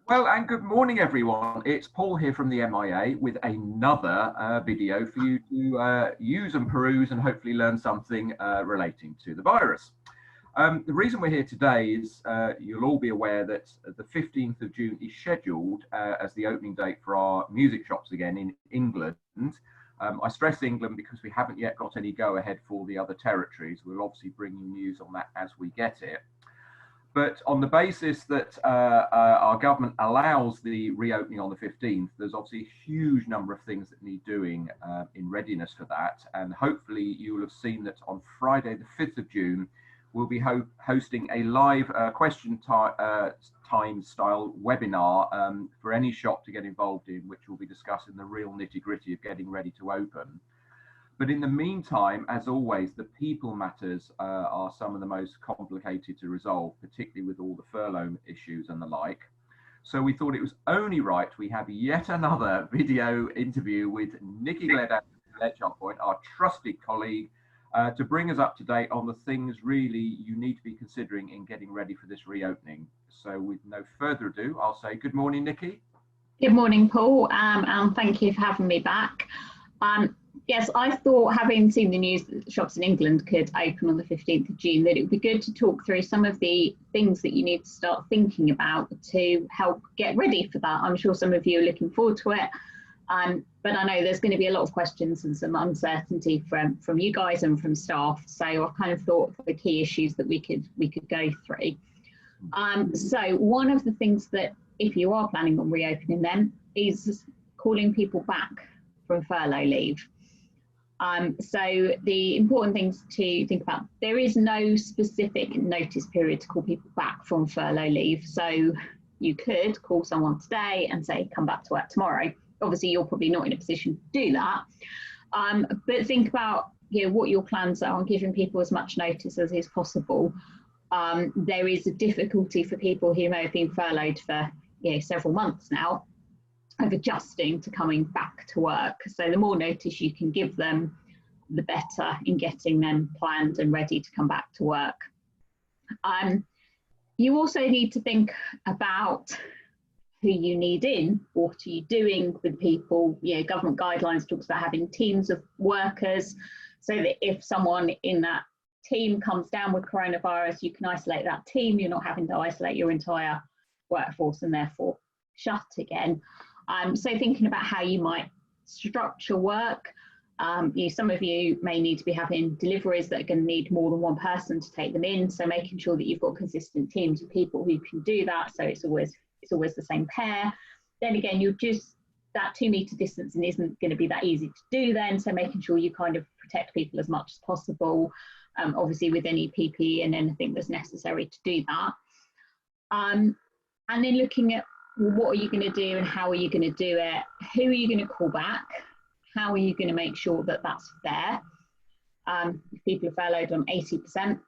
Well, and good morning, everyone. It's Paul here from the MIA with another video for you to use and peruse and hopefully learn something relating to the virus. The reason we're here today is you'll all be aware that the 15th of June is scheduled as the opening date for our music shops again in England. I stress England because we haven't yet got any go-ahead for the other territories. We'll obviously bring you news on that as we get it. But on the basis that our government allows the reopening on the 15th, there's obviously a huge number of things that need doing in readiness for that. And hopefully you will have seen that on Friday, the 5th of June, we'll be hosting a live question time style webinar for any shop to get involved in, which will be discussing the real nitty gritty of getting ready to open. But in the meantime, as always, the people matters are some of the most complicated to resolve, particularly with all the furlough issues and the like. So we thought it was only right we have yet another video interview with Nikki Gleda at Point, our trusted colleague, to bring us up to date on the things really you need to be considering in getting ready for this reopening. So with no further ado, I'll say good morning, Nikki. Good morning, Paul, and thank you for having me back. Yes, I thought, having seen the news that shops in England could open on the 15th of June, that it would be good to talk through some of the things that you need to start thinking about to help get ready for that. I'm sure some of you are looking forward to it, but I know there's going to be a lot of questions and some uncertainty from you guys and from staff. So I've kind of thought of the key issues that we could go through. So one of the things that, if you are planning on reopening them, is calling people back from furlough leave. So the important things to think about, there is no specific notice period to call people back from furlough leave. So you could call someone today and say, come back to work tomorrow. Obviously, you're probably not in a position to do that. But think about what your plans are on giving people as much notice as is possible. There is a difficulty for people who may have been furloughed for several months now of adjusting to coming back to work. So the more notice you can give them, the better in getting them planned and ready to come back to work. You also need to think about who you need in. What are you doing with people? Government guidelines talks about having teams of workers, so that if someone in that team comes down with coronavirus, you can isolate that team. You're not having to isolate your entire workforce and therefore shut again. So thinking about how you might structure work. Some of you may need to be having deliveries that are going to need more than one person to take them in. So making sure that you've got consistent teams of people who can do that. So it's always the same pair. Then again, that 2 metre distancing isn't going to be that easy to do then. So making sure you kind of protect people as much as possible, obviously with any PPE and anything that's necessary to do that. And then looking at, what are you going to do and how are you going to do it? Who are you going to call back? How are you going to make sure that that's fair? If people are furloughed on 80%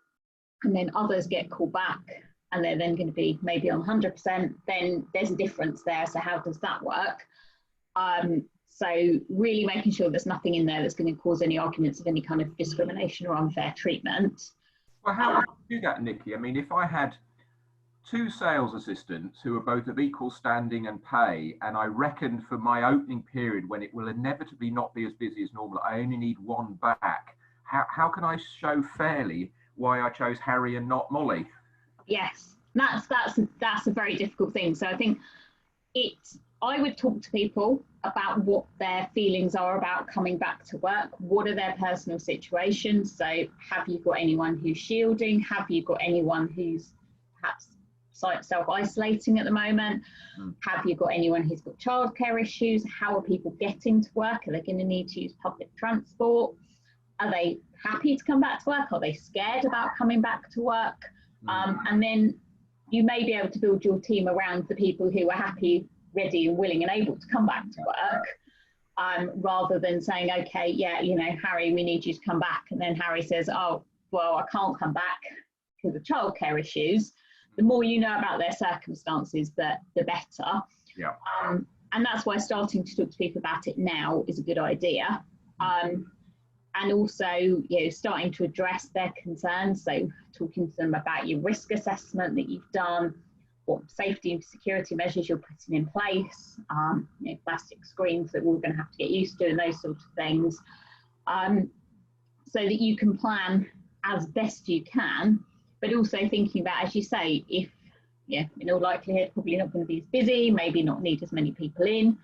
and then others get called back and they're then going to be maybe on 100%, then there's a difference there. So how does that work? So really making sure there's nothing in there that's going to cause any arguments of any kind of discrimination or unfair treatment. Well, how would you do that, Nikki? I mean, if I had 2 sales assistants who are both of equal standing and pay, and I reckon for my opening period, when it will inevitably not be as busy as normal, I only need one back. How can I show fairly why I chose Harry and not Molly? Yes, that's a very difficult thing. So I think I would talk to people about what their feelings are about coming back to work. What are their personal situations? So have you got anyone who's shielding? Have you got anyone who's perhaps self-isolating at the moment? Have you got anyone who's got childcare issues? How are people getting to work? Are they going to need to use public transport? Are they happy to come back to work? Are they scared about coming back to work? And then you may be able to build your team around the people who are happy, ready and willing and able to come back to work, rather than saying, okay, Harry, we need you to come back. And then Harry says, oh, well, I can't come back because of childcare issues. The more you know about their circumstances, the better. Yeah. And that's why starting to talk to people about it now is a good idea. And also, starting to address their concerns. So talking to them about your risk assessment that you've done, what safety and security measures you're putting in place, plastic screens that we're going to have to get used to and those sorts of things, so that you can plan as best you can, but also thinking about, as you say, if, in all likelihood, probably not going to be as busy, maybe not need as many people in,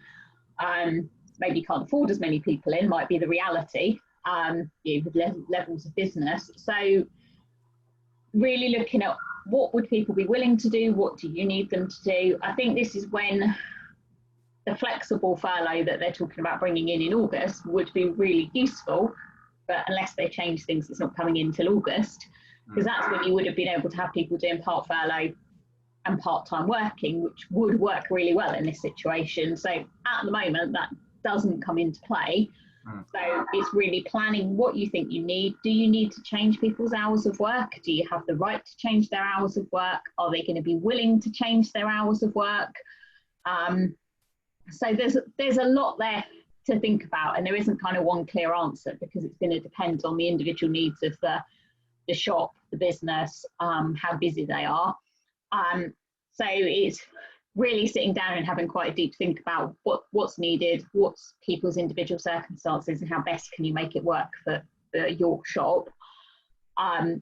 maybe you can't afford as many people in, might be the reality, with levels of business. So really looking at what would people be willing to do, what do you need them to do. I think this is when the flexible furlough that they're talking about bringing in August would be really useful, but unless they change things, it's not coming in until August, because that's when you would have been able to have people doing part furlough and part-time working, which would work really well in this situation. So at the moment, that doesn't come into play. So it's really planning what you think you need. Do you need to change people's hours of work? Do you have the right to change their hours of work? Are they going to be willing to change their hours of work? So there's a lot there to think about, and there isn't kind of one clear answer, because it's going to depend on the individual needs of the shop, the business, how busy they are. So it's really sitting down and having quite a deep think about what's needed, what's people's individual circumstances, and how best can you make it work for your shop, and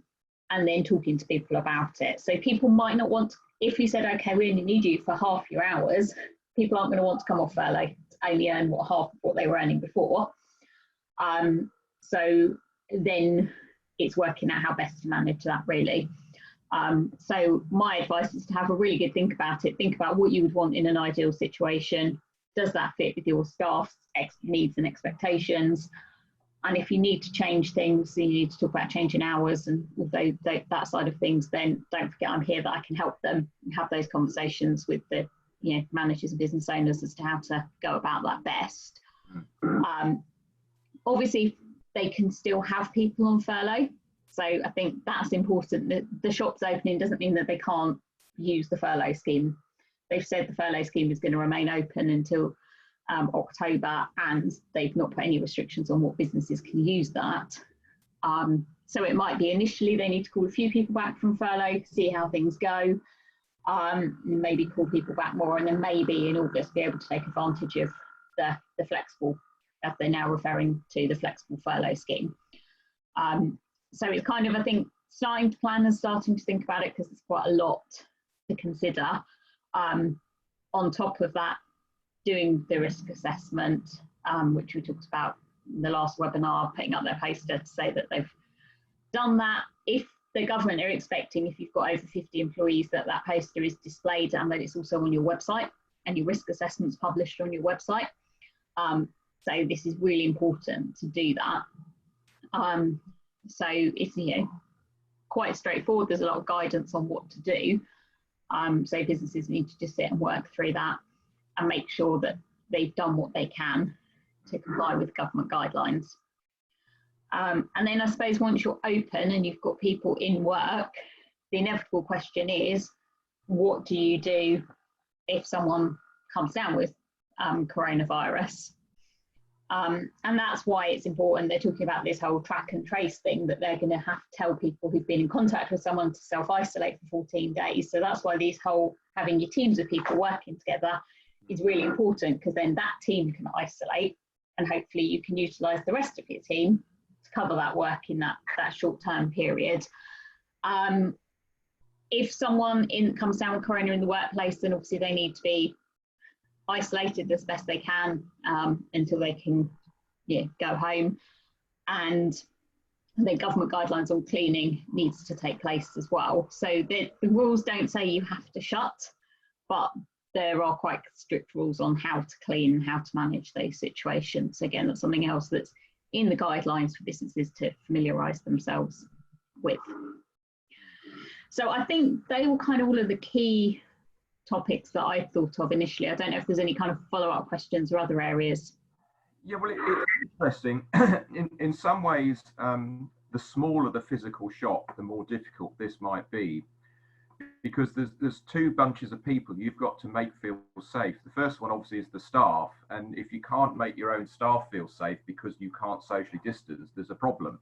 then talking to people about it. So people might not want, if you said, okay, we only need you for half your hours, people aren't going to want to come off furlough to only earn half of what they were earning before. So then it's working out how best to manage that, really. So my advice is to have a really good think about it. Think about what you would want in an ideal situation. Does that fit with your staff's needs and expectations? And if you need to change things, you need to talk about changing hours and that side of things, then don't forget I'm here, that I can help them have those conversations with the managers and business owners as to how to go about that best. Obviously, they can still have people on furlough. So I think that's important. The shop's opening doesn't mean that they can't use the furlough scheme. They've said the furlough scheme is going to remain open until October, and they've not put any restrictions on what businesses can use that. So it might be initially they need to call a few people back from furlough, see how things go, maybe call people back more, and then maybe in August be able to take advantage of the flexible, as they're now referring to, the flexible furlough scheme. So it's kind of, I think, starting to plan and starting to think about it, because it's quite a lot to consider. On top of that, doing the risk assessment, which we talked about in the last webinar, putting up their poster to say that they've done that. If the government are expecting, if you've got over 50 employees, that poster is displayed and that it's also on your website and your risk assessment's published on your website. So this is really important to do that. So it's quite straightforward. There's a lot of guidance on what to do. So businesses need to just sit and work through that and make sure that they've done what they can to comply with government guidelines. And then I suppose once you're open and you've got people in work, the inevitable question is, what do you do if someone comes down with coronavirus? And that's why it's important. They're talking about this whole track and trace thing, that they're going to have to tell people who've been in contact with someone to self-isolate for 14 days. So that's why these whole having your teams of people working together is really important, because then that team can isolate and hopefully you can utilise the rest of your team to cover that work in that short-term period. If someone comes down with corona in the workplace, then obviously they need to be isolated as best they can until they can go home. And the government guidelines on cleaning needs to take place as well. So the rules don't say you have to shut, but there are quite strict rules on how to clean and how to manage those situations. Again, that's something else that's in the guidelines for businesses to familiarise themselves with. So I think they were kind of all of the key topics that I thought of initially. I don't know if there's any kind of follow-up questions or other areas. Yeah, well, it's interesting. in some ways, the smaller the physical shop, the more difficult this might be, because there's two bunches of people you've got to make feel safe. The first one obviously is the staff, and if you can't make your own staff feel safe because you can't socially distance, there's a problem.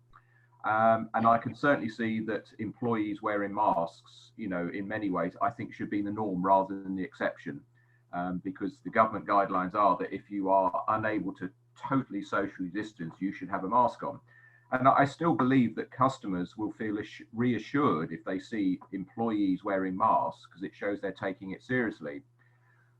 And I can certainly see that employees wearing masks, you know, in many ways, I think should be the norm rather than the exception, because the government guidelines are that if you are unable to totally socially distance, you should have a mask on. And I still believe that customers will feel reassured if they see employees wearing masks, because it shows they're taking it seriously.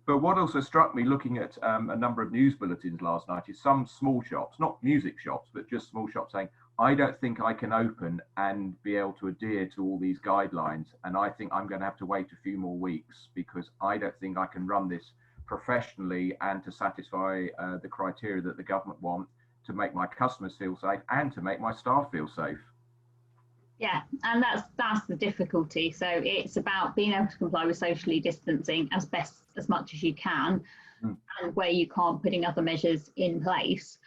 But what also struck me looking at a number of news bulletins last night is some small shops, not music shops, but just small shops saying, I don't think I can open and be able to adhere to all these guidelines. And I think I'm going to have to wait a few more weeks because I don't think I can run this professionally and to satisfy the criteria that the government want to make my customers feel safe and to make my staff feel safe. Yeah, and that's the difficulty. So it's about being able to comply with socially distancing as much as you can, and where you can't, putting other measures in place.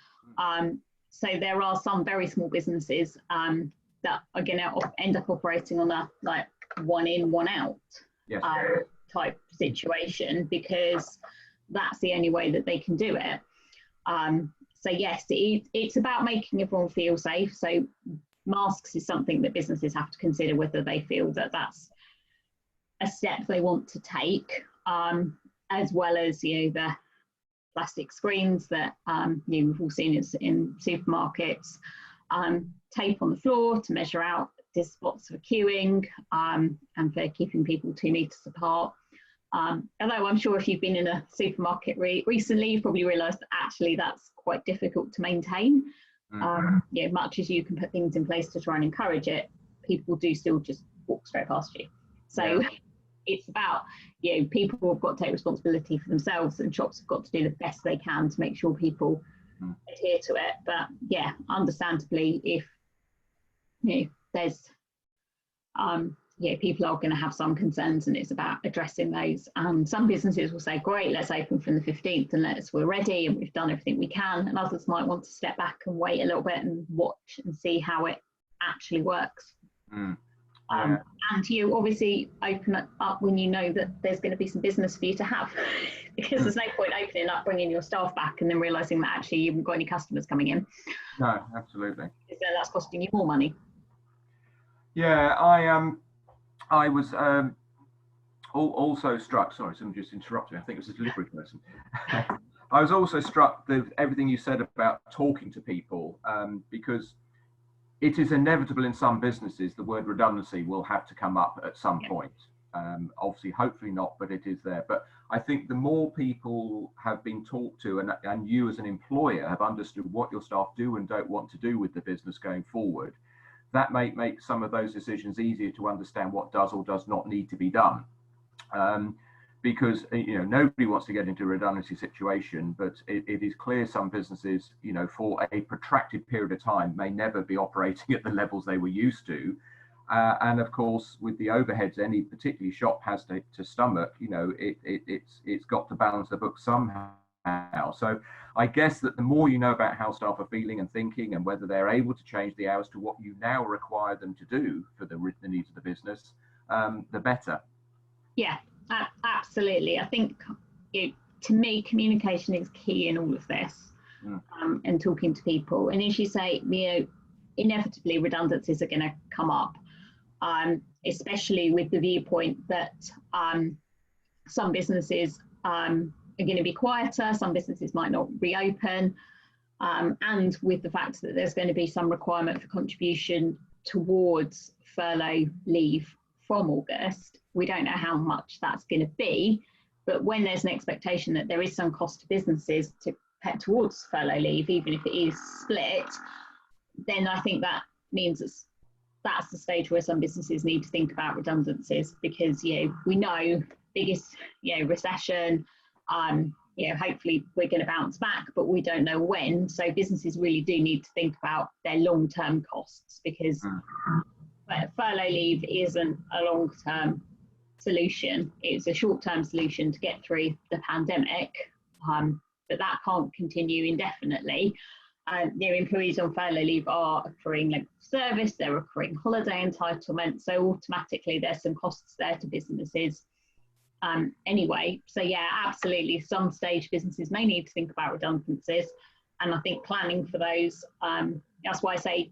So there are some very small businesses that are going to end up operating on a like one in, one out type situation, because that's the only way that they can do it. So yes, it's about making everyone feel safe. So masks is something that businesses have to consider whether they feel that that's a step they want to take, as well as, you know, the plastic screens that you know, we've all seen in supermarkets, tape on the floor to measure out the spots for queuing, and for keeping people 2 meters apart. Although I'm sure if you've been in a supermarket recently, you've probably realised that actually that's quite difficult to maintain. You know, much as you can put things in place to try and encourage it, people do still just walk straight past you. So it's about, you know, people have got to take responsibility for themselves, and shops have got to do the best they can to make sure people adhere to it. But yeah, understandably, if, you know, there's yeah, people are going to have some concerns, and it's about addressing those. And some businesses will say, great, let's open from the 15th and we're ready and we've done everything we can. And others might want to step back and wait a little bit and watch and see how it actually works. And you obviously open it up when you know that there's going to be some business for you to have, because there's no point opening up, bringing your staff back and then realising that actually you haven't got any customers coming in. No, absolutely. So that's costing you more money. Yeah, I was also struck, sorry, someone just interrupted me, I think it was a delivery person. I was also struck with everything you said about talking to people, because it is inevitable in some businesses, the word redundancy will have to come up at some point. Obviously, hopefully not, but it is there. But I think the more people have been talked to, and you as an employer have understood what your staff do and don't want to do with the business going forward, that may make some of those decisions easier to understand what does or does not need to be done. Because, you know, nobody wants to get into a redundancy situation, but it is clear some businesses, you know, for a protracted period of time may never be operating at the levels they were used to. And of course, with the overheads any particular shop has to stomach, you know, it's got to balance the books somehow. So I guess that the more you know about how staff are feeling and thinking, and whether they're able to change the hours to what you now require them to do for the needs of the business, the better. Yeah, absolutely. I think to me, communication is key in all of this, and talking to people. And as you say, you know, inevitably redundancies are going to come up, especially with the viewpoint that some businesses are going to be quieter, some businesses might not reopen, and with the fact that there's going to be some requirement for contribution towards furlough leave from August. We don't know how much that's going to be, but when there's an expectation that there is some cost to businesses to pay towards furlough leave, even if it is split, then I think that means that's the stage where some businesses need to think about redundancies, because, you know, we know biggest, you know, recession, you know, hopefully we're going to bounce back, but we don't know when. So businesses really do need to think about their long-term costs, because furlough leave isn't a long-term solution. It's a short-term solution to get through the pandemic, but that can't continue indefinitely. Their employees on furlough leave are accruing length of service, they're accruing holiday entitlement, so automatically there's some costs there to businesses anyway. So yeah, absolutely, some stage businesses may need to think about redundancies, and I think planning for those, that's why I say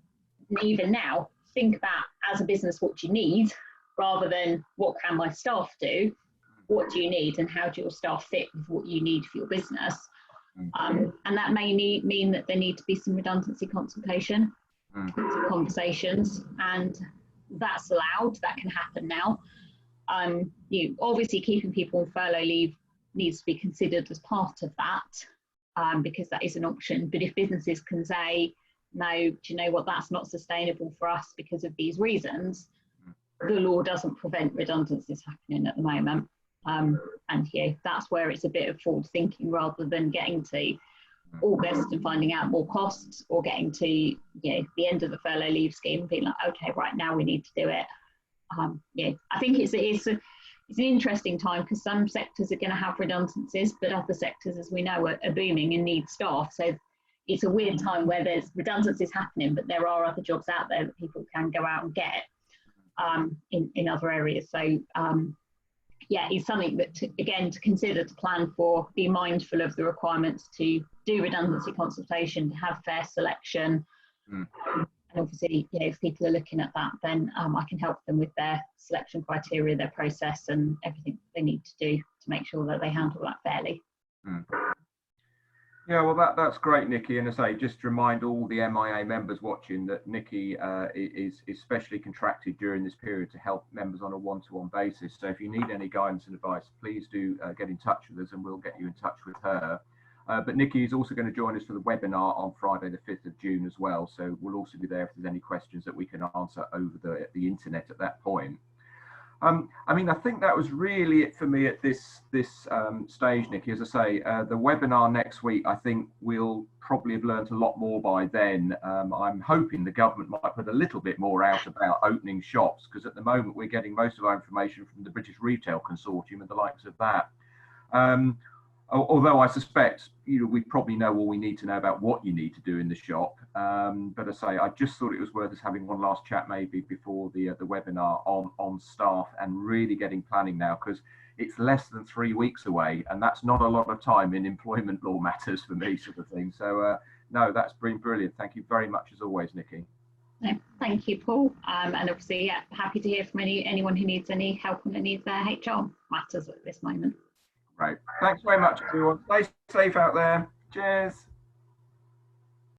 even now, think about as a business what you need rather than what can my staff do. What do you need, and how do your staff fit with what you need for your business? And that may mean that there need to be some redundancy consultation, some conversations, and that's allowed. That can happen now. Obviously keeping people on furlough leave needs to be considered as part of that, because that is an option. But if businesses can say, no, do you know what, that's not sustainable for us because of these reasons, the law doesn't prevent redundancies happening at the moment. And that's where it's a bit of forward thinking rather than getting to August and finding out more costs, or getting to the end of the furlough leave scheme and being like, okay, right, now we need to do it. I think it's an interesting time, because some sectors are going to have redundancies, but other sectors, as we know, are booming and need staff. So it's a weird time where there's redundancies happening, but there are other jobs out there that people can go out and get in other areas. So it's something that, to consider, to plan for, be mindful of the requirements to do redundancy consultation, to have fair selection. And obviously, if people are looking at that, then I can help them with their selection criteria, their process, and everything they need to do to make sure that they handle that fairly. Yeah, well, that's great, Nikki. And as I say, just to remind all the MIA members watching that Nikki is specially contracted during this period to help members on a one-to-one basis. So if you need any guidance and advice, please do get in touch with us, and we'll get you in touch with her. But Nikki is also going to join us for the webinar on Friday, the 5th of June as well. So we'll also be there if there's any questions that we can answer over the internet at that point. I mean, I think that was really it for me at this stage, Nikki. As I say, the webinar next week, I think we'll probably have learned a lot more by then. I'm hoping the government might put a little bit more out about opening shops, because at the moment we're getting most of our information from the British Retail Consortium and the likes of that. Although I suspect we probably know all we need to know about what you need to do in the shop. But as I say, I just thought it was worth us having one last chat maybe before the webinar on staff and really getting planning now, because it's less than 3 weeks away, and that's not a lot of time in employment law matters for me, sort of thing. So no, that's been brilliant. Thank you very much as always, Nikki. No, thank you, Paul. And obviously, happy to hear from anyone who needs any help on any of their HR matters at this moment. Right. Thanks very much, everyone. Stay safe out there. Cheers.